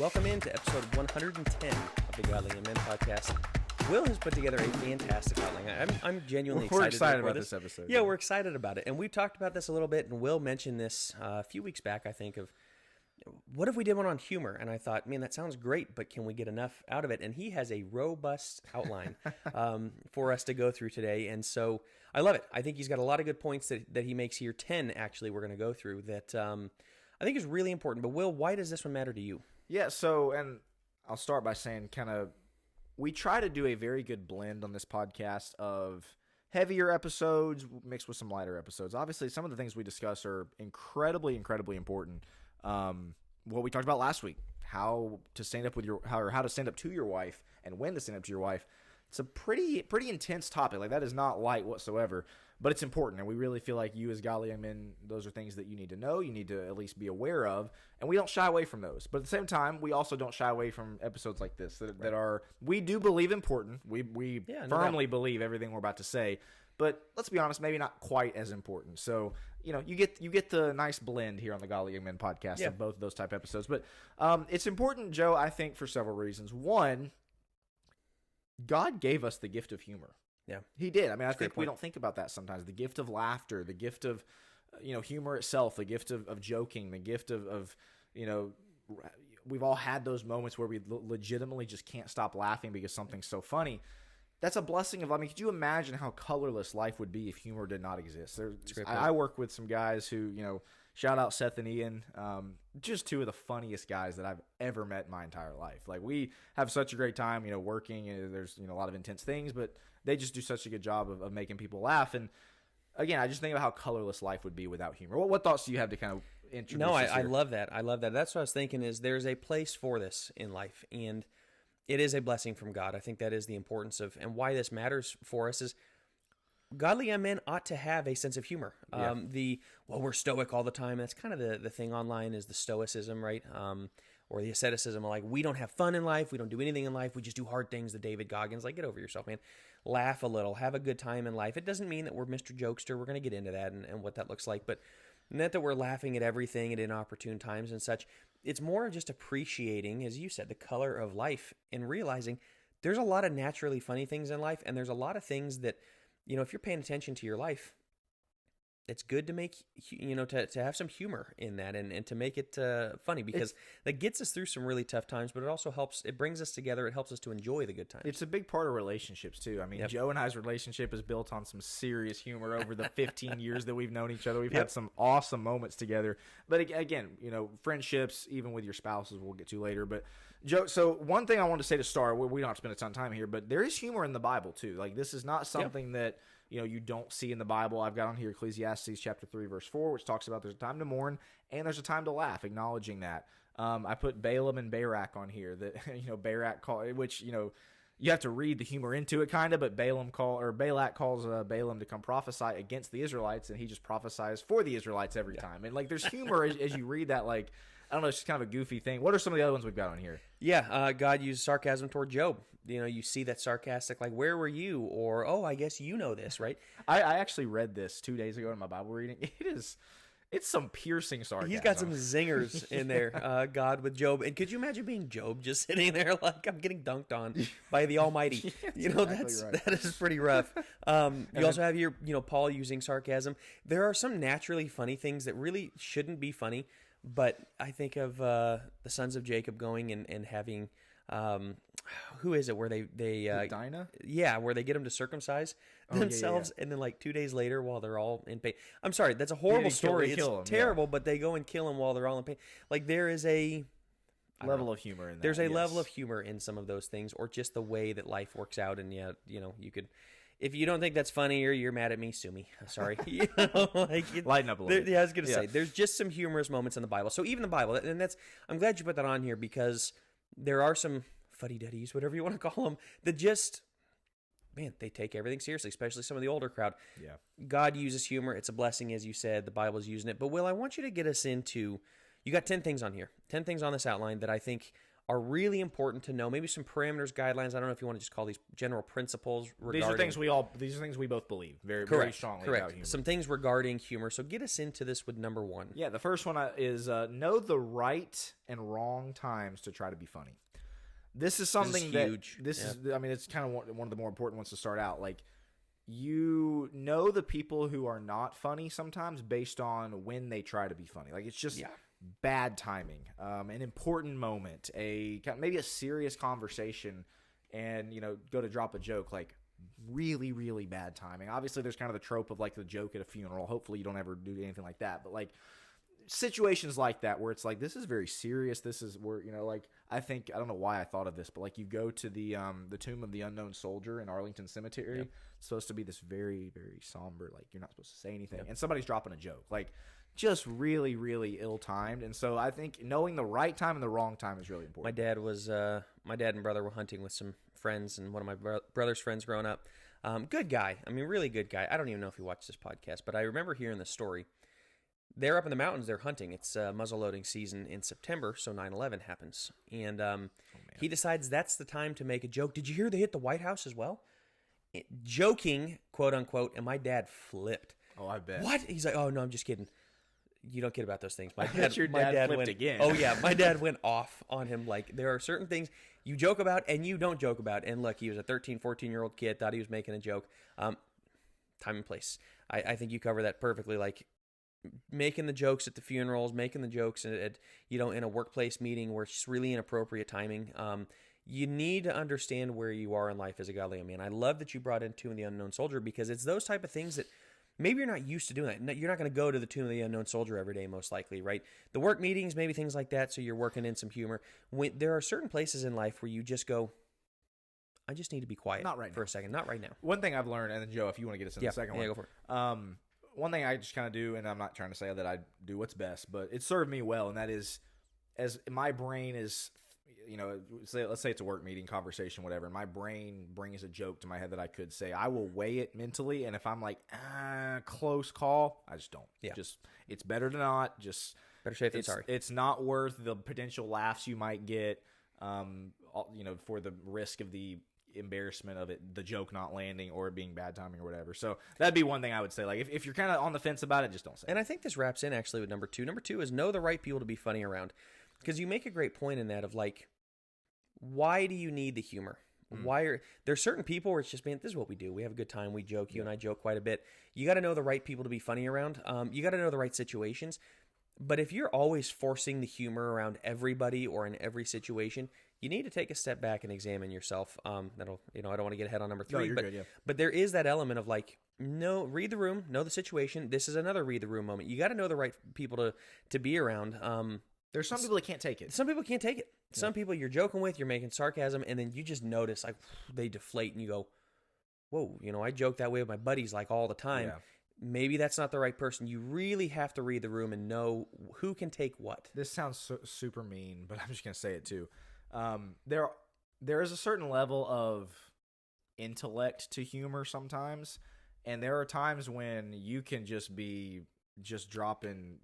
Welcome into episode 110 of the Godly Young Men podcast. Will has put together a fantastic outline. I'm genuinely excited. We're excited about this episode. Yeah, we're excited about it. And we've talked about this a little bit, and Will mentioned this a few weeks back, I think, of what if we did one on humor? And I thought, man, that sounds great, but can we get enough out of it? And he has a robust outline for us to go through today. And so I love it. I think he's got a lot of good points that he makes here. 10, actually, we're going to go through that I think is really important. But Will, why does this one matter to you? Yeah, so, and I'll start by saying we try to do a very good blend on this podcast of heavier episodes mixed with some lighter episodes. Obviously, some of the things we discuss are incredibly, incredibly important. What we talked about last week, how to stand up how to stand up to your wife and when to stand up to your wife. It's a pretty intense topic. Like, that is not light whatsoever, but it's important. And we really feel like you as godly young men, those are things that you need to know, you need to at least be aware of. And we don't shy away from those. But at the same time, we also don't shy away from episodes like this that are, we do believe important. We firmly believe everything we're about to say. But let's be honest, maybe not quite as important. So, you get the nice blend here on the Godly Young Men podcast of both of those type episodes. But it's important, Joe, I think, for several reasons. One, God gave us the gift of humor. Yeah, He did. I mean, I think we don't think about that sometimes. The gift of laughter, the gift of, humor itself, the gift of joking, the gift of we've all had those moments where we legitimately just can't stop laughing because something's so funny. That's a blessing of, could you imagine how colorless life would be if humor did not exist? I work with some guys who, shout out Seth and Ian, just two of the funniest guys that I've ever met in my entire life. Like, we have such a great time, working, and there's, a lot of intense things, but they just do such a good job of making people laugh. And again, I just think about how colorless life would be without humor. What thoughts do you have to kind of introduce No, us I here? love that. I love that. That's what I was thinking is there's a place for this in life, and it is a blessing from God. I think that is the importance of, and why this matters for us is godly young men ought to have a sense of humor. We're stoic all the time. That's kind of the thing online is the stoicism, right? Or the asceticism, like, we don't have fun in life. We don't do anything in life. We just do hard things. The David Goggins, like, get over yourself, man. Laugh a little. Have a good time in life. It doesn't mean that we're Mr. Jokester. We're going to get into that and what that looks like. But not that we're laughing at everything at inopportune times and such. It's more of just appreciating, as you said, the color of life and realizing there's a lot of naturally funny things in life. And there's a lot of things that, if you're paying attention to your life, it's good to make, to have some humor in that and to make it funny, because that gets us through some really tough times, but it also helps, it brings us together. It helps us to enjoy the good times. It's a big part of relationships too. Joe and I's relationship is built on some serious humor over the 15 years that we've known each other. We've had some awesome moments together, but again, friendships, even with your spouses, we'll get to later. But Joe, so one thing I wanted to say to start, we don't have to spend a ton of time here, but there is humor in the Bible too. Like, this is not something that, you don't see in the Bible. I've got on here Ecclesiastes chapter 3, verse 4, which talks about there's a time to mourn and there's a time to laugh, acknowledging that. I put Balaam and Barak on here that, Barak which, you have to read the humor into it kind of, but Balak calls Balaam to come prophesy against the Israelites, and he just prophesies for the Israelites every time. And like, there's humor as you read that, like, I don't know, it's just kind of a goofy thing. What are some of the other ones we've got on here? Yeah, God used sarcasm toward Job. You see that sarcastic, like, where were you? Or, oh, I guess you know this, right? I actually read this 2 days ago in my Bible reading. It's some piercing sarcasm. He's got some zingers in there, God, with Job. And could you imagine being Job just sitting there like, I'm getting dunked on by the Almighty? That is pretty rough. You also have your, Paul using sarcasm. There are some naturally funny things that really shouldn't be funny, but I think of the sons of Jacob going and having... who is it where they Dinah? Yeah, where they get them to circumcise themselves, and then like 2 days later, while they're all in pain. I'm sorry, that's a horrible story. It's terrible, but they go and kill them while they're all in pain. Like, there is a level of humor in that. There's a level of humor in some of those things, or just the way that life works out. And you could. If you don't think that's funny or you're mad at me, sue me. Sorry. Lighten up a little bit. Yeah, I was going to say, there's just some humorous moments in the Bible. So even the Bible, and I'm glad you put that on here, because there are some fuddy-duddies, whatever you want to call them, that just, man, they take everything seriously, especially some of the older crowd. Yeah. God uses humor. It's a blessing, as you said. The Bible's using it. But, Will, I want you to get us into, you got 10 things on here, 10 things on this outline that I think are really important to know. Maybe some parameters, guidelines. I don't know if you want to just call these general principles regarding. These are things we both believe very Correct. strongly Correct. about humor. Some things regarding humor. So get us into this with number one. Yeah, the first one is know the right and wrong times to try to be funny. This is something huge. I mean, it's kind of one of the more important ones to start out. Like, you know the people who are not funny sometimes based on when they try to be funny. Like, it's just bad timing, an important moment, maybe a serious conversation, and go to drop a joke, like really, really bad timing. Obviously, there's kind of the trope of like the joke at a funeral. Hopefully, you don't ever do anything like that, but like situations like that where it's like, this is very serious. This is where like, I don't know why I thought of this, but like you go to the tomb of the unknown soldier in Arlington Cemetery. Yep. It's supposed to be this very, very somber, like you're not supposed to say anything, and somebody's dropping a joke, like just really, really ill-timed. And so I think knowing the right time and the wrong time is really important. My dad and brother were hunting with some friends, and one of my brother's friends growing up. Good guy. I mean, really good guy. I don't even know if he watched this podcast, but I remember hearing the story. They're up in the mountains. They're hunting. It's muzzleloading season in September, so 9/11 happens. And he decides that's the time to make a joke. Did you hear they hit the White House as well? Joking, quote unquote, and my dad flipped. Oh, I bet. What? He's like, oh, no, I'm just kidding. You don't kid about those things. My dad flipped went, again. Oh, yeah. My dad went off on him. Like, there are certain things you joke about and you don't joke about. And look, he was a 13, 14-year-old kid, thought he was making a joke. Time and place. I think you cover that perfectly. Like, making the jokes at the funerals, making the jokes at in a workplace meeting where it's just really inappropriate timing. You need to understand where you are in life as a godly man. I love that you brought in Tomb of the Unknown Soldier, because it's those type of things that maybe you're not used to doing that. You're not going to go to the Tomb of the Unknown Soldier every day, most likely, right? The work meetings, maybe things like that, so you're working in some humor. There are certain places in life where you just go, I just need to be quiet for a second. Not right now. One thing I've learned, and then Joe, if you want to get us in the second one. Yeah, go for it. One thing I just kind of do, and I'm not trying to say that I do what's best, but it served me well, and that is, as my brain is, let's say it's a work meeting, conversation, whatever, and my brain brings a joke to my head that I could say, I will weigh it mentally, and if I'm like, close call, I just don't. Yeah. It's better to not. Just better safe than sorry. It's not worth the potential laughs you might get, for the risk of the embarrassment of it, the joke not landing or it being bad timing or whatever. So that'd be one thing I would say. Like, if you're kind of on the fence about it, just don't say it. And I think this wraps in actually with number two. Number two is know the right people to be funny around, because you make a great point in that of like, why do you need the humor? There's certain people where it's just, man, this is what we do. We have a good time. We joke. You and I joke quite a bit. You got to know the right people to be funny around. You got to know the right situations. But if you're always forcing the humor around everybody or in every situation, you need to take a step back and examine yourself. I don't want to get ahead on number three, but there is that element of like, no, read the room, know the situation. This is another read the room moment. You got to know the right people to be around. There's some people that can't take it. Some people can't take it. Yeah. Some people you're joking with, you're making sarcasm, and then you just notice like they deflate, and you go, whoa, I joke that way with my buddies like all the time. Yeah. Maybe that's not the right person. You really have to read the room and know who can take what. This sounds super mean, but I'm just going to say it too. There is a certain level of intellect to humor sometimes, and there are times when you can just be dropping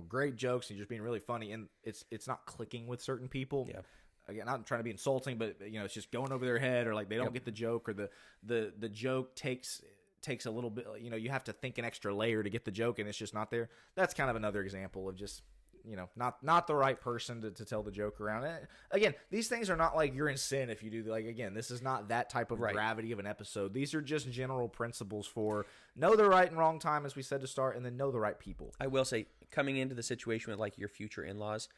great jokes and just being really funny, and it's not clicking with certain people. Yeah. Again, not trying to be insulting, but it's just going over their head, or like they don't get the joke, or the joke takes a little bit. You have to think an extra layer to get the joke, and it's just not there. That's kind of another example of just not the right person to tell the joke around. Again, these things are not like you're in sin if you do. Like, again, this is not that type of gravity of an episode. These are just general principles for know the right and wrong time, as we said to start, and then know the right people. I will say, coming into the situation with like your future in-laws,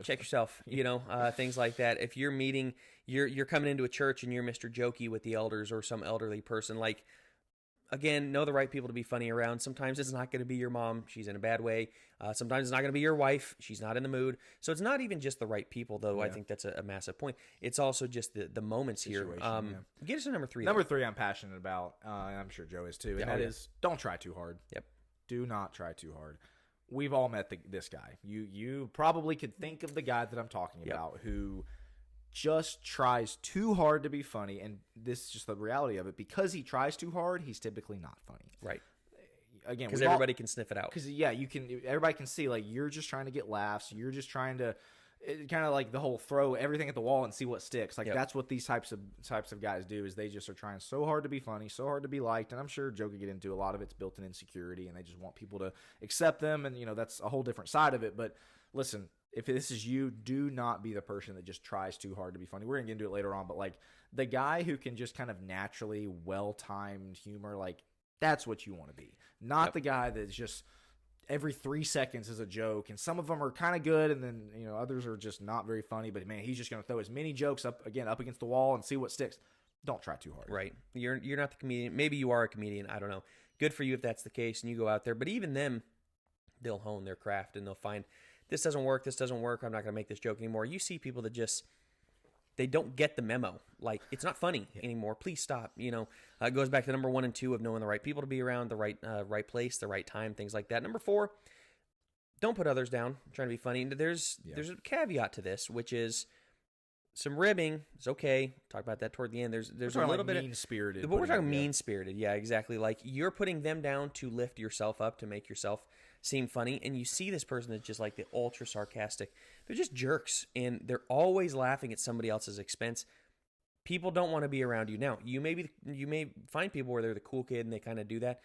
check yourself, things like that. If you're meeting, you're coming into a church and you're Mr. Jokey with the elders or some elderly person, like, again, know the right people to be funny around. Sometimes it's not going to be your mom. She's in a bad way. Sometimes it's not going to be your wife. She's not in the mood. So it's not even just the right people, though. Yeah. I think that's a massive point. It's also just the moments here. Get us to number three. Number three I'm passionate about, and I'm sure Joe is too, and that is don't try too hard. Yep. Do not try too hard. We've all met this guy. You probably could think of the guy that I'm talking about who just tries too hard to be funny, and this is just the reality of it. Because he tries too hard, he's typically not funny. Right. Again, because everybody can sniff it out. Because everybody can see, like, you're just trying to get laughs. You're just trying to. kind of like the whole throw everything at the wall and see what sticks. Like Yep. that's what these types of guys do, is they just are trying so hard to be funny, so hard to be liked. And I'm sure Joe could get into a lot of it's built-in insecurity, and they just want people to accept them. And that's a whole different side of it. But listen, if this is you, do not be the person that just tries too hard to be funny. We're gonna get into it later on, but like the guy who can just kind of naturally well-timed humor, like that's what you want to be. Not the guy that's just every 3 seconds is a joke, and some of them are kind of good, and then others are just not very funny. But man, he's just going to throw as many jokes up against the wall and see what sticks. Don't try too hard. Right. You're not the comedian. Maybe you are a comedian. I don't know. Good for you if that's the case, and you go out there. But even them, they'll hone their craft, and they'll find this doesn't work. This doesn't work. I'm not going to make this joke anymore. You see people that just they don't get the memo. Like, it's not funny anymore. Please stop. It goes back to number 1 and 2 of knowing the right people to be around, the right place, the right time, things like that. Number 4, don't put others down. I'm trying to be funny. There's a caveat to this, which is some ribbing is okay. Talk about that toward the end. There's a little bit mean-spirited. But we're talking mean-spirited. Yeah, exactly. Like, you're putting them down to lift yourself up, to make yourself seem funny, and you see this person that's just like the ultra sarcastic. They're just jerks, and they're always laughing at somebody else's expense. People don't want to be around you. Now, you may find people where they're the cool kid and they kind of do that.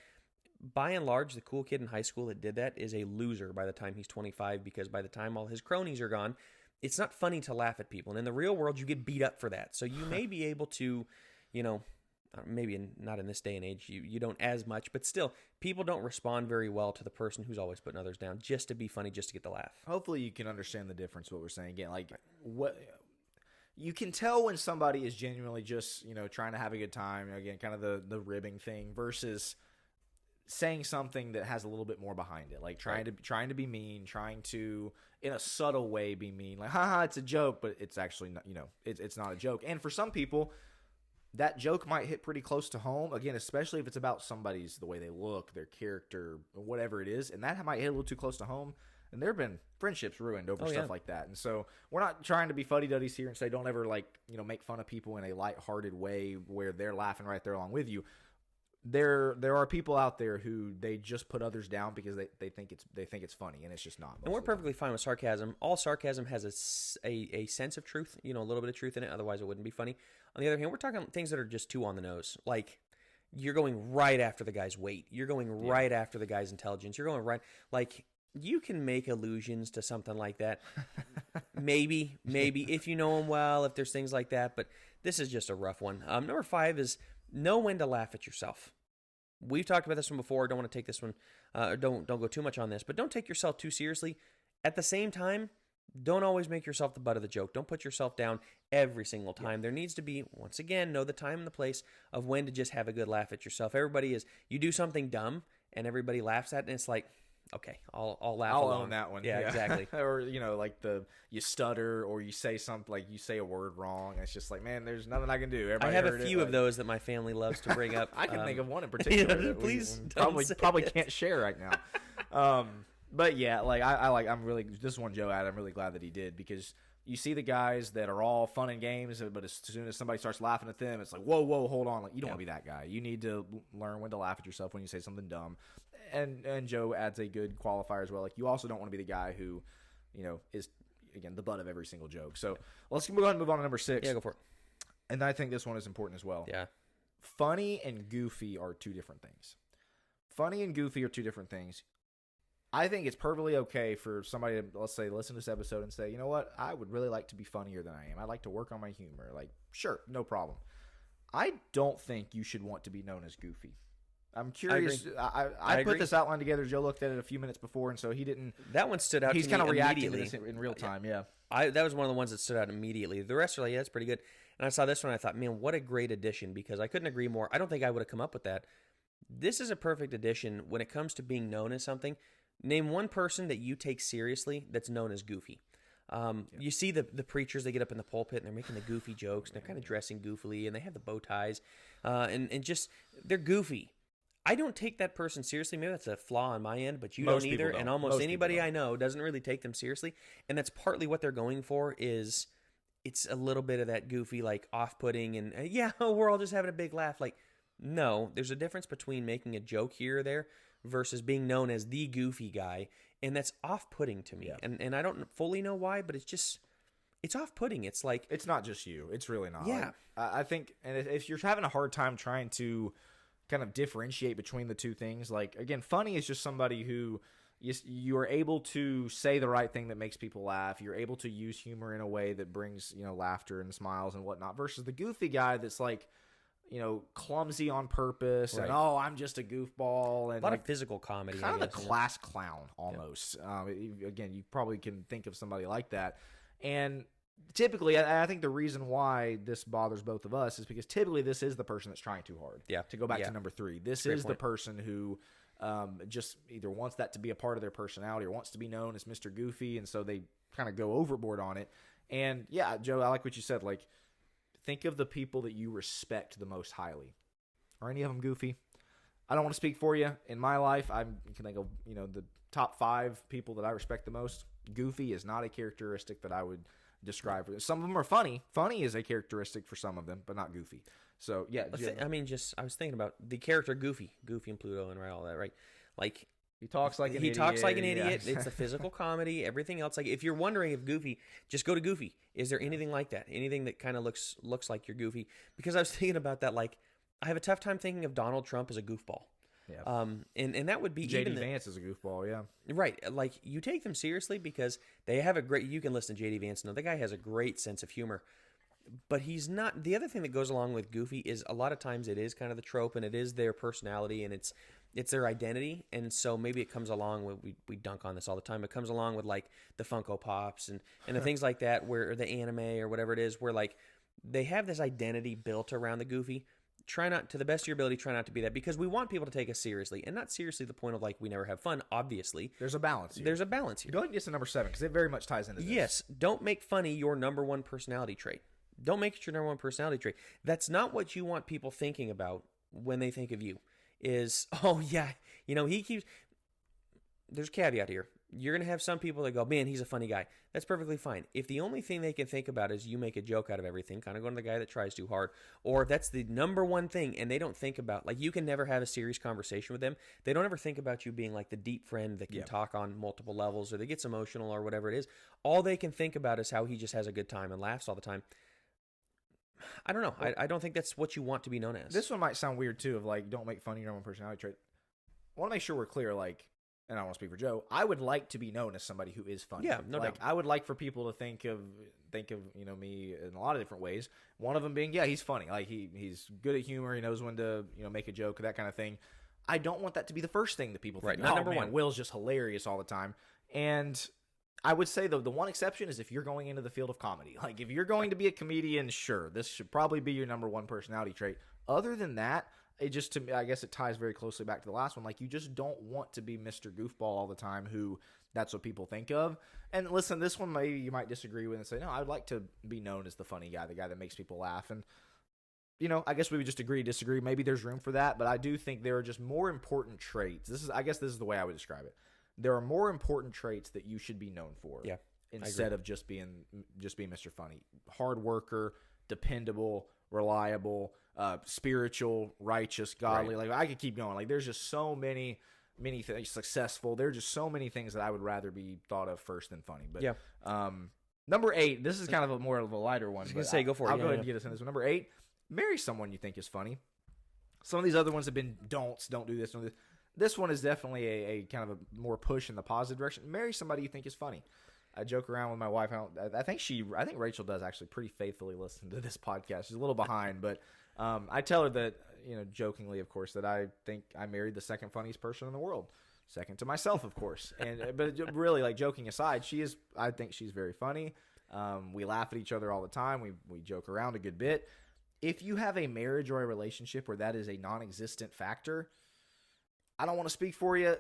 By and large, the cool kid in high school that did that is a loser by the time he's 25, because by the time all his cronies are gone, it's not funny to laugh at people. And in the real world, you get beat up for that. So you may be able to, maybe not in this day and age, you don't as much, but still, people don't respond very well to the person who's always putting others down just to be funny, just to get the laugh. Hopefully you can understand the difference, what we're saying. Again, like, what you can tell when somebody is genuinely just, trying to have a good time, again, kind of the ribbing thing, versus saying something that has a little bit more behind it, like trying to be mean, trying to in a subtle way be mean, like haha, it's a joke, but it's actually not, it's not a joke. And for some people, that joke might hit pretty close to home, again, especially if it's about somebody's, the way they look, their character, whatever it is, and that might hit a little too close to home. And there have been friendships ruined over stuff like that. And so we're not trying to be fuddy-duddies here and say don't ever make fun of people in a lighthearted way where they're laughing right there along with you. There are people out there who they just put others down because they think it's funny, and it's just not. And we're perfectly fine with sarcasm. All sarcasm has a sense of truth, a little bit of truth in it. Otherwise, it wouldn't be funny. On the other hand, we're talking things that are just too on the nose. Like, you're going right after the guy's weight. You're going right after the guy's intelligence. You're going right, like, you can make allusions to something like that. maybe if you know him well, if there's things like that. But this is just a rough one. Number 5 is know when to laugh at yourself. We've talked about this one before. Don't want to take this one, don't go too much on this, but don't take yourself too seriously. At the same time, don't always make yourself the butt of the joke. Don't put yourself down every single time. There needs to be, once again, know the time and the place of when to just have a good laugh at yourself. You do something dumb and everybody laughs at it, and it's like, okay, I'll laugh along. I'll own that one. Yeah, exactly. Or, like you stutter, or you say something, like you say a word wrong. It's just like, man, there's nothing I can do. I have a few of those that my family loves to bring up. I can think of one in particular. That please probably can't share right now. But yeah, like I'm really, this one Joe had, I'm really glad that he did, because you see the guys that are all fun and games, but as soon as somebody starts laughing at them, it's like, whoa, hold on. Like, you don't want to be that guy. You need to learn when to laugh at yourself when you say something dumb. And Joe adds a good qualifier as well. Like, you also don't want to be the guy who, is, again, the butt of every single joke. So let's go ahead and move on to number 6. Yeah, go for it. And I think this one is important as well. Yeah. Funny and goofy are two different things. Funny and goofy are two different things. I think it's perfectly okay for somebody to, let's say, listen to this episode and say, you know what, I would really like to be funnier than I am. I'd like to work on my humor. Like, sure, no problem. I don't think you should want to be known as goofy. I'm curious. I put this outline together. Joe looked at it a few minutes before, and so he didn't. That one stood out. He's to kind me of reacting to immediately. this in real time. Yeah. That was one of the ones that stood out immediately. The rest are like, yeah, it's pretty good. And I saw this one, I thought, man, what a great addition, because I couldn't agree more. I don't think I would have come up with that. This is a perfect addition when it comes to being known as something. Name one person that you take seriously that's known as goofy. You see the preachers, they get up in the pulpit and they're making the goofy jokes, and they're kind of dressing goofily, and they have the bow ties, and just, they're goofy. I don't take that person seriously. Maybe that's a flaw on my end, but you don't either. And almost anybody I know doesn't really take them seriously. And that's partly what they're going for, is it's a little bit of that goofy, like, off-putting, and yeah, we're all just having a big laugh. Like, no, there's a difference between making a joke here or there versus being known as the goofy guy. And that's off-putting to me. Yeah. And I don't fully know why, but it's just, it's off-putting. It's like, It's not just you. It's really not. Yeah. Like, I think, and if you're having a hard time trying to kind of differentiate between the two things, like, again, funny is just somebody who you are able to say the right thing that makes people laugh. You're able to use humor in a way that brings, laughter and smiles and whatnot, versus the goofy guy that's like, clumsy on purpose, Right. and I'm just a goofball, and a lot like of physical comedy. kind of I the guess, class clown almost. Again, you probably can think of somebody like that, and typically, I think the reason why this bothers both of us is because typically this is the person that's trying too hard. Yeah. To go back Yeah. to number 3, this Great is the point. person who just either wants that to be a part of their personality or wants to be known as Mr. Goofy, and so they kind of go overboard on it. And yeah, Joe, I like what you said. Like, think of the people that you respect the most highly. Are any of them goofy? I don't want to speak for you. In my life, I can think of the top 5 people that I respect the most. Goofy is not a characteristic that I would describe. Some of them are funny. Funny is a characteristic for some of them, but not goofy. So yeah, I mean, I was thinking about the character Goofy and Pluto and all that, right? Like, he talks like an idiot. He talks like an idiot. Yeah. It's the physical comedy. Everything else, like, if you're wondering if Goofy, just go to Goofy. Is there anything like that? Anything that kind of looks like you're Goofy? Because I was thinking about that. Like, I have a tough time thinking of Donald Trump as a goofball. Yeah. And that would be JD Vance is a goofball. Yeah. Right. Like, you take them seriously because they have a great. You can listen to JD Vance. No, the guy has a great sense of humor. But he's not. The other thing that goes along with Goofy is a lot of times it is kind of the trope, and it is their personality, and it's their identity. And so maybe it comes along with, we dunk on this all the time. It comes along with like the Funko Pops and the things like that, or the anime or whatever it is, where like they have this identity built around the Goofy. Try not, to the best of your ability, try not to be that, because we want people to take us seriously, and not seriously the point of like we never have fun. Obviously, There's a balance here. there's a balance here. Go ahead and get to number 7 because it very much ties into this. Yes, don't make funny your number one personality trait. Don't make it your number one personality trait. That's not what you want people thinking about when they think of you. Is, oh yeah, he keeps. There's a caveat here. You're going to have some people that go, man, he's a funny guy. That's perfectly fine. If the only thing they can think about is you make a joke out of everything, kind of going to the guy that tries too hard, or if that's the number one thing and they don't think about, like, you can never have a serious conversation with them. They don't ever think about you being like the deep friend that can talk on multiple levels, or that gets emotional or whatever it is. All they can think about is how he just has a good time and laughs all the time. I don't know. I don't think that's what you want to be known as. This one might sound weird too, of like, don't make fun of your number one personality trait. I want to make sure we're clear, like, and I don't want to speak for Joe, I would like to be known as somebody who is funny. Yeah, no like, doubt. I would like for people to think of me in a lot of different ways. One of them being, yeah, he's funny. Like, he's good at humor. He knows when to make a joke, that kind of thing. I don't want that to be the first thing that people think. Right, not number one. Will's just hilarious all the time. And I would say, though, the one exception is if you're going into the field of comedy. Like, if you're going to be a comedian, sure, this should probably be your number one personality trait. Other than that, it just, to me, I guess it ties very closely back to the last one. Like, you just don't want to be Mr. Goofball all the time, who that's what people think of. And listen, this one maybe you might disagree with and say, no, I'd like to be known as the funny guy, the guy that makes people laugh. And, I guess we would just agree, disagree. Maybe there's room for that, but I do think there are just more important traits. I guess this is the way I would describe it. There are more important traits that you should be known for. Yeah, instead of just being Mr. Funny. Hard worker, dependable, reliable, spiritual, righteous, godly. Right. Like, I could keep going. Like, there's just so many things. Successful. There's just so many things that I would rather be thought of first than funny. But yeah. Number 8. This is kind of more of a lighter one. I was gonna say, go for it. I'll Yeah, go ahead yeah. and get us in this one. Number 8. Marry someone you think is funny. Some of these other ones have been don'ts. Don't do this. Don't do this. This one is definitely a kind of a more push in the positive direction. Marry somebody you think is funny. I joke around with my wife. I think Rachel does actually pretty faithfully listen to this podcast. She's a little behind, but I tell her that, jokingly, of course, that I think I married the second funniest person in the world, second to myself, of course. But really, like, joking aside, I think she's very funny. We laugh at each other all the time. We joke around a good bit. If you have a marriage or a relationship where that is a non-existent factor, I don't want to speak for you.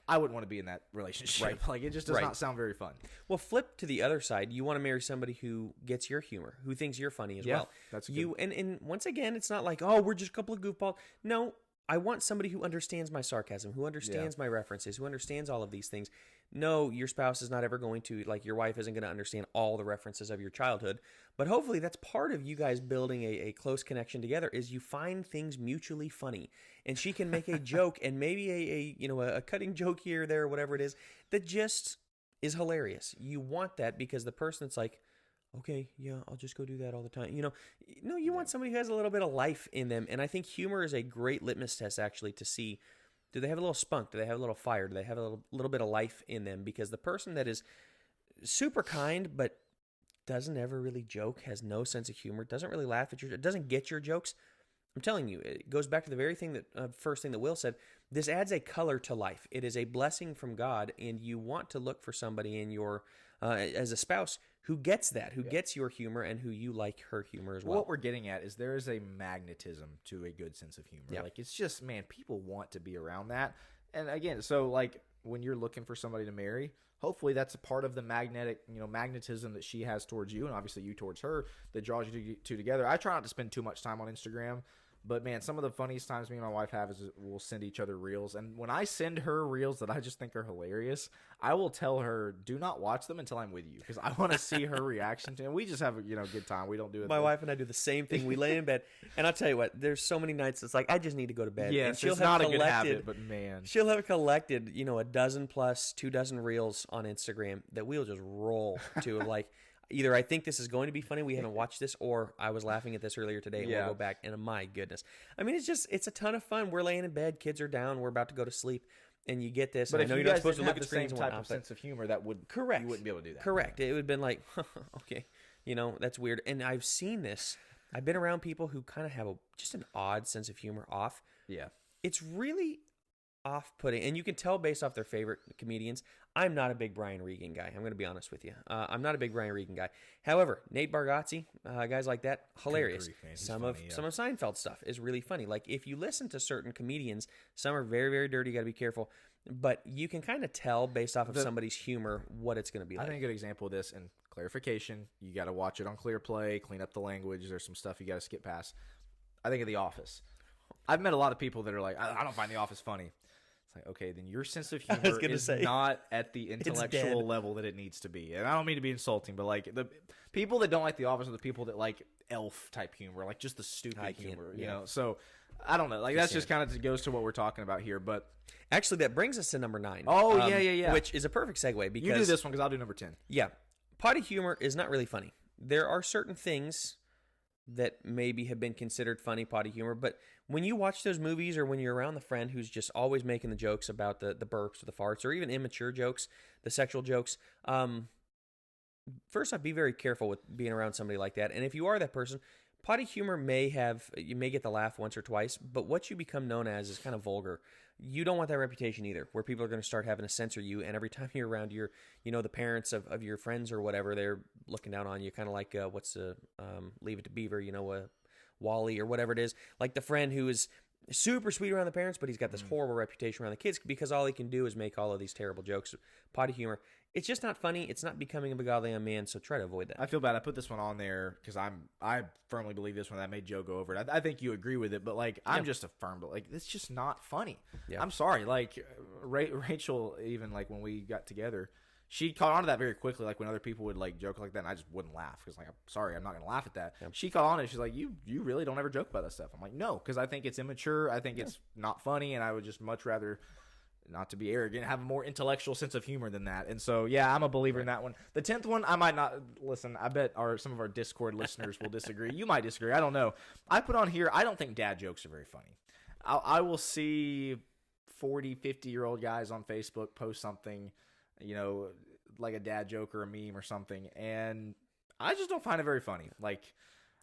I wouldn't want to be in that relationship. Right. Like, it just does not sound very fun. Well, flip to the other side. You want to marry somebody who gets your humor, who thinks you're funny as well. That's good. You and once again, it's not like, oh, we're just a couple of goofballs. No, I want somebody who understands my sarcasm, who understands my references, who understands all of these things. No, your spouse is not ever going to, like, your wife isn't going to understand all the references of your childhood, but hopefully that's part of you guys building a close connection together, is you find things mutually funny, and she can make a joke, and maybe a cutting joke here or there, or whatever it is, that just is hilarious. You want that because the person that's like, okay, yeah, I'll just go do that all the time. No, you want somebody who has a little bit of life in them. And I think humor is a great litmus test, actually, to see, do they have a little spunk? Do they have a little fire? Do they have a little bit of life in them? Because the person that is super kind but doesn't ever really joke, has no sense of humor, doesn't really laugh at doesn't get your jokes, I'm telling you, it goes back to the very thing that first thing that Will said. This adds a color to life. It is a blessing from God, and you want to look for somebody in your as a spouse who gets that, who gets your humor, and who you like her humor as well. What we're getting at is there is a magnetism to a good sense of humor. Yeah. Like, it's just, man, people want to be around that. And again, so like when you're looking for somebody to marry, hopefully that's a part of the magnetism that she has towards you, and obviously you towards her, that draws you two together. I try not to spend too much time on Instagram. But, man, some of the funniest times me and my wife have is we'll send each other reels. And when I send her reels that I just think are hilarious, I will tell her, do not watch them until I'm with you, because I want to see her reaction to them. We just have a good time. We don't do it. My wife and I do the same thing. We lay in bed, and I'll tell you what, there's so many nights it's like, I just need to go to bed. Yeah, and she'll it's have not collected, a good habit, but, man. She'll have collected, a dozen plus 24 reels on Instagram that we'll just roll to, like, either I think this is going to be funny, we haven't watched this, or I was laughing at this earlier today, and we'll go back, and my goodness. I mean, it's a ton of fun. We're laying in bed, kids are down, we're about to go to sleep, and you get this. But and if I know you you're not guys supposed to didn't look have at the same screens and type whatnot, of sense of humor, you wouldn't be able to do that. Correct. It would have been like, okay, that's weird. And I've seen this. I've been around people who kind of have just an odd sense of humor off. Yeah. It's really off-putting, and you can tell based off their favorite comedians. I'm not a big Brian Regan guy. I'm going to be honest with you. I'm not a big Brian Regan guy. However, Nate Bargatze, guys like that, hilarious. Some of Seinfeld stuff is really funny. Like, if you listen to certain comedians, some are very, very dirty. You got to be careful. But you can kind of tell based off of somebody's humor what it's going to be like. I think a good example of this, and clarification, you got to watch it on Clear Play, clean up the language. There's some stuff you got to skip past. I think of The Office. I've met a lot of people that are like, I don't find The Office funny. Like, okay, then your sense of humor is not at the intellectual level that it needs to be. And I don't mean to be insulting, but like the people that don't like The Office are the people that like Elf type humor, like just the stupid humor, you know. So I don't know. Like, that's just kind of goes to what we're talking about here. But actually, that brings us to number 9. Oh, yeah. Which is a perfect segue because you do this one because I'll do number 10. Yeah, potty humor is not really funny. There are certain things that maybe have been considered funny potty humor, but when you watch those movies or when you're around the friend who's just always making the jokes about the burps or the farts or even immature jokes, the sexual jokes, first off, be very careful with being around somebody like that. And if you are that person, potty humor you may get the laugh once or twice, but what you become known as is kind of vulgar. You don't want that reputation either, where people are going to start having to censor you, and every time you're around the parents of your friends or whatever, they're looking down on you, kind of like Leave It to Beaver, Wally or whatever it is, like the friend who is super sweet around the parents, but he's got this horrible reputation around the kids because all he can do is make all of these terrible jokes. Potty humor. It's just not funny. It's not becoming a godly young man, so try to avoid that. I feel bad. I put this one on there because I firmly believe this one. That made Joe go over it. I think you agree with it, but like I'm just a firm, but like it's just not funny. Yeah. I'm sorry. Like Rachel, even like when we got together, she caught on to that very quickly. Like when other people would like joke like that, and I just wouldn't laugh because like I'm sorry, I'm not gonna laugh at that. Yeah. She caught on to it. She's like, you really don't ever joke about that stuff. I'm like, no, because I think it's immature. I think it's not funny, and I would just much rather, not to be arrogant, have a more intellectual sense of humor than that. And so, yeah, I'm a believer in that one. The 10th one, I might not listen. I bet some of our Discord listeners will disagree. You might disagree. I don't know. I put on here, I don't think dad jokes are very funny. I will see 40, 50-year-old guys on Facebook post something, like a dad joke or a meme or something, and I just don't find it very funny. Like,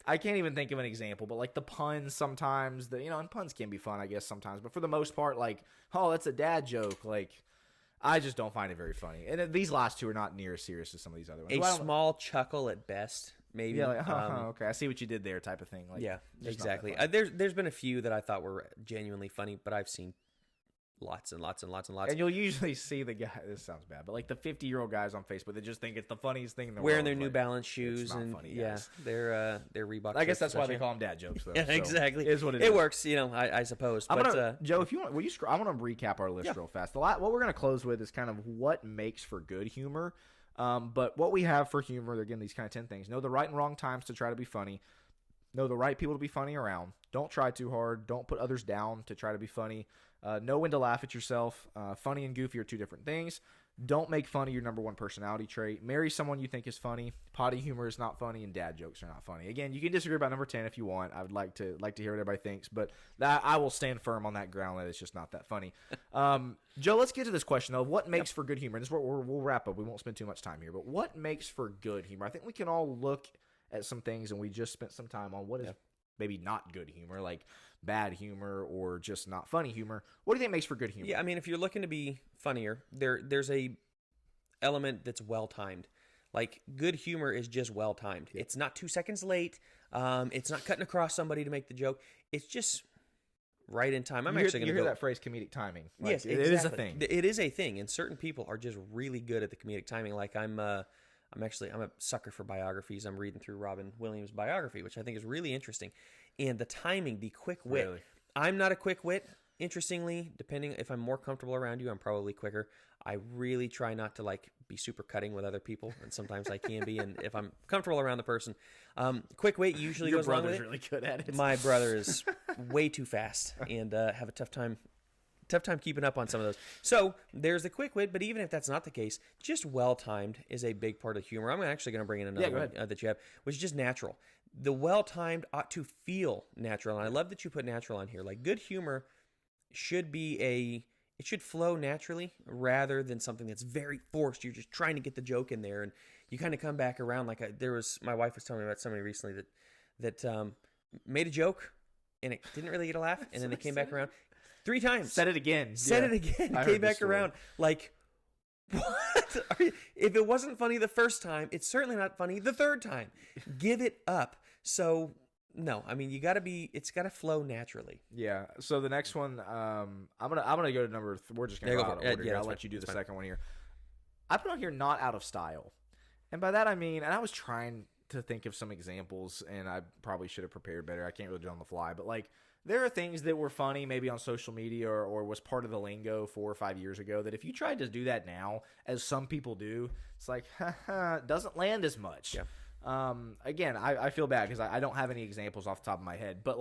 I can't even think of an example, but like the puns sometimes, and puns can be fun, I guess, sometimes. But for the most part, like, oh, that's a dad joke. Like, I just don't find it very funny. And these last two are not near as serious as some of these other ones. A small chuckle at best, maybe. Yeah, like, okay, I see what you did there type of thing. Like, yeah, exactly. There's been a few that I thought were genuinely funny, but I've seen lots and lots and lots and lots. And you'll usually see the guy, this sounds bad, but like the 50-year-old guys on Facebook that just think it's the funniest thing in the world. Wearing their New Balance shoes. It's not and funny, yeah, guys. Their Reebok. I guess that's why they call them dad jokes, though. Yeah, so exactly. It is what it is. It works, I suppose. Joe, if you want, I want to recap our list real fast. What we're going to close with is kind of what makes for good humor. But what we have for humor, again, these kind of 10 things. Know the right and wrong times to try to be funny. Know the right people to be funny around. Don't try too hard. Don't put others down to try to be funny. Know when to laugh at yourself. Funny and goofy are two different things. Don't make fun of your number one personality trait. Marry someone you think is funny. Potty humor is not funny, and dad jokes are not funny. Again, you can disagree about number 10 if you want. I would like to hear what everybody thinks, but that I will stand firm on that ground that it's just not that funny. Joe, let's get to this question though. What makes for good humor? And this is where we'll wrap up. We won't spend too much time here, but what makes for good humor? I think we can all look at some things, and we just spent some time on what is maybe not good humor, like bad humor or just not funny humor. What do you think makes for good humor? Yeah, I mean, if you're looking to be funnier, there's a element that's well timed. Like, good humor is just well timed. Yep. It's not 2 seconds late. It's not cutting across somebody to make the joke. It's just right in time. You hear that phrase, comedic timing. Like, yes, exactly. It is a thing. It is a thing, and certain people are just really good at the comedic timing. Like I'm a sucker for biographies. I'm reading through Robin Williams' biography, which I think is really interesting. And the timing, the quick wit. Really? I'm not a quick wit. Interestingly, depending if I'm more comfortable around you, I'm probably quicker. I really try not to be super cutting with other people, and sometimes I can be. And if I'm comfortable around the person, quick wit usually goes along with it. Your brother's really good at it. My brother is way too fast and have a tough time keeping up on some of those. So there's the quick wit, but even if that's not the case, just well-timed is a big part of humor. I'm actually going to bring in another one that you have, which is just natural. The well-timed ought to feel natural, and I love that you put natural on here. Like, good humor should be it should flow naturally rather than something that's very forced. You're just trying to get the joke in there, and you kind of come back around. My wife was telling me about somebody recently that made a joke, and it didn't really get a laugh, and then they came back around 3 times. Said it again. Came back around. Like, what? If it wasn't funny the first time, it's certainly not funny the third time. Give it up. So, no, I mean, it's got to flow naturally. Yeah. So the next one, I'm gonna go to number. We're just gonna go out of order here. I'll let you do the second one here. I put on here not out of style, and by that I mean, and I was trying to think of some examples, and I probably should have prepared better. I can't really do it on the fly, but there are things that were funny maybe on social media or was part of the lingo 4 or 5 years ago that if you tried to do that now, as some people do, it's like, it doesn't land as much. Yeah. Again, I feel bad because I don't have any examples off the top of my head, but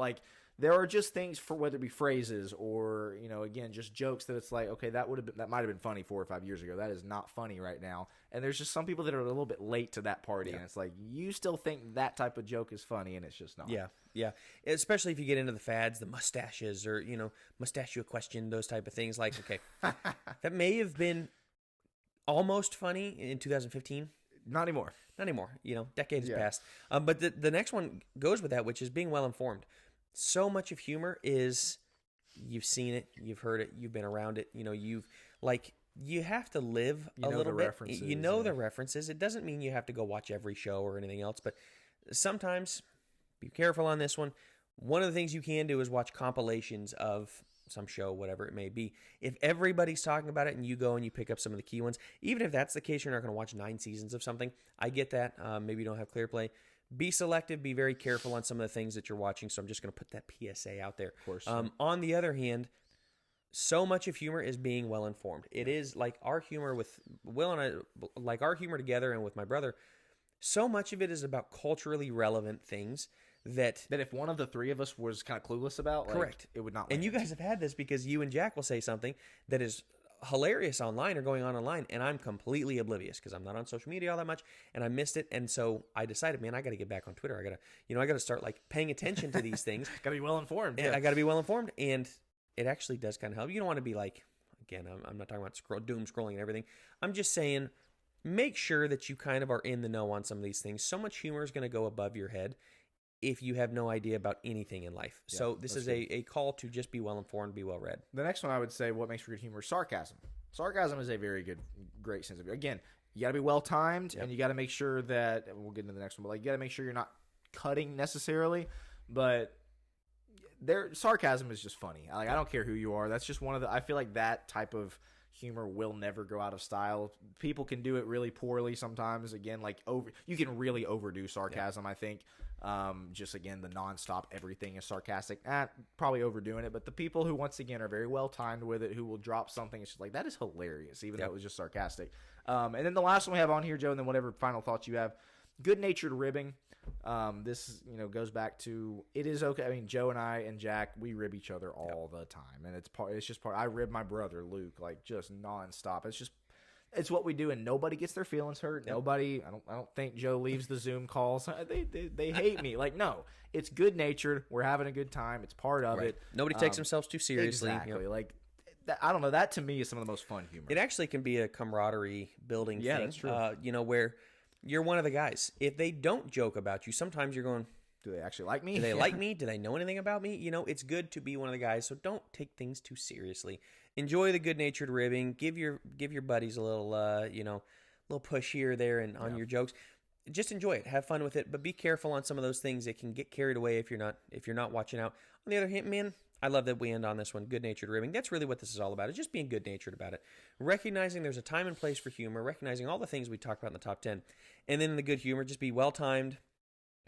there are just things for whether it be phrases or, again, just jokes that it's like, okay, that might have been funny 4 or 5 years ago. That is not funny right now. And there's just some people that are a little bit late to that party. Yeah. And it's like, you still think that type of joke is funny and it's just not. Yeah. Yeah. Especially if you get into the fads, the mustaches or, mustachio question, those type of things. Like, okay, that may have been almost funny in 2015. Not anymore. Decades has passed. But the next one goes with that, which is being well informed. So much of humor is you've seen it, you've heard it, you've been around it. You have to live a little bit. You know the references. It doesn't mean you have to go watch every show or anything else, but sometimes be careful on this one. One of the things you can do is watch compilations of some show, whatever it may be. If everybody's talking about it and you go and you pick up some of the key ones, even if that's the case, you're not going to watch 9 seasons of something. I get that. Maybe you don't have ClearPlay. Be selective. Be very careful on some of the things that you're watching. So I'm just going to put that PSA out there. Of course. On the other hand, so much of humor is being well informed. It is like our humor with Will and I, like our humor together and with my brother. So much of it is about culturally relevant things that if one of the 3 of us was kind of clueless about, correct, it would not land. And you guys have had this because you and Jack will say something that is hilarious online or going on online, and I'm completely oblivious because I'm not on social media all that much, and I missed it. And so I decided, man, I got to get back on Twitter. I got to start paying attention to these things. Got to be well informed. Yeah. I got to be well informed, and it actually does kind of help. You don't want to be again, I'm not talking about doom scrolling and everything. I'm just saying, make sure that you kind of are in the know on some of these things. So much humor is going to go above your head if you have no idea about anything in life. Yeah, so this is a call to just be well informed, be well read. The next one I would say, what makes for good humor, sarcasm. Sarcasm is a very great sense of it. Again, you got to be well timed, and you got to make sure that, and we'll get into the next one, but you got to make sure you're not cutting necessarily, but sarcasm is just funny. I don't care who you are. That's just I feel like that type of humor will never go out of style. People can do it really poorly sometimes. Again, you can really overdo sarcasm, I think. Just again, the nonstop everything is sarcastic. Probably overdoing it, but the people who once again are very well timed with it, who will drop something, it's just that is hilarious, even though it was just sarcastic. And then the last one we have on here, Joe, and then whatever final thoughts you have. good-natured ribbing. This goes back to it is okay. I mean, Joe and I and Jack, we rib each other all the time, and it's just part. I rib my brother Luke like just nonstop. It's what we do, and nobody gets their feelings hurt. Yep. Nobody. I don't think Joe leaves the Zoom calls. They hate me. Like, no, it's good natured. We're having a good time. It's part of it. Nobody takes themselves too seriously. Exactly. Yep. Like that, I don't know. That to me is some of the most fun humor. It actually can be a camaraderie building thing. That's true. Where you're one of the guys. If they don't joke about you, sometimes you're going, do they actually like me? Do they like me? Do they know anything about me? It's good to be one of the guys, so don't take things too seriously. Enjoy the good-natured ribbing. Give your buddies a little, little push here or there and on your jokes. Just enjoy it. Have fun with it, but be careful on some of those things that can get carried away if you're not watching out. On the other hand, man, I love that we end on this one, good-natured ribbing. That's really what this is all about. It's just being good-natured about it. Recognizing there's a time and place for humor, recognizing all the things we talked about in the top 10. And then in the good humor, just be well-timed,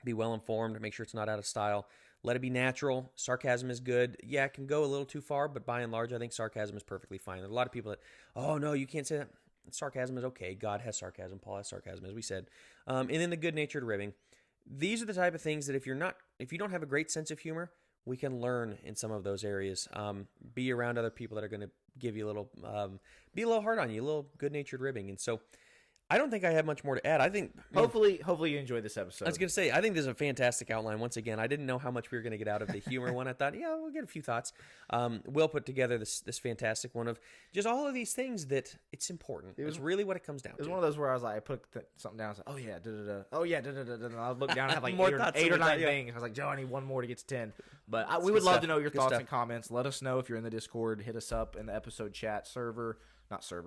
be well-informed, make sure it's not out of style. Let it be natural. Sarcasm is good. Yeah, it can go a little too far, but by and large, I think sarcasm is perfectly fine. There's a lot of people that, oh, no, you can't say that. Sarcasm is okay. God has sarcasm. Paul has sarcasm, as we said. And then the good-natured ribbing. These are the type of things that if you don't have a great sense of humor, we can learn in some of those areas. Be around other people that are going to give you a little, be a little hard on you, a little good-natured ribbing. And so I don't think I have much more to add. I think hopefully you enjoyed this episode. I was going to say, I think this is a fantastic outline. Once again, I didn't know how much we were going to get out of the humor one. I thought, yeah, we'll get a few thoughts. Will put together this fantastic one of just all of these things that it's important. It was really what it comes down to. It was one of those where I was like, I put something down. I was like, oh yeah, da-da-da. Oh yeah, da-da-da. And I would look down and have like eight or nine things. I was like, Joe, I need one more to get to 10. But we would love to know your thoughts and comments. Let us know if you're in the Discord. Hit us up in the episode chat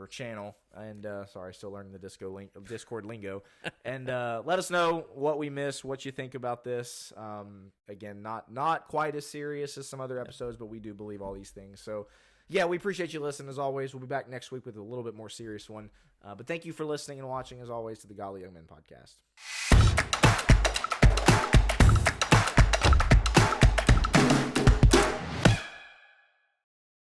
channel. And sorry, still learning the Discord lingo. And let us know what we missed, what you think about this. Again, not quite as serious as some other episodes, but we do believe all these things. So yeah, we appreciate you listening as always. We'll be back next week with a little bit more serious one. But thank you for listening and watching as always to the Godly Young Men podcast.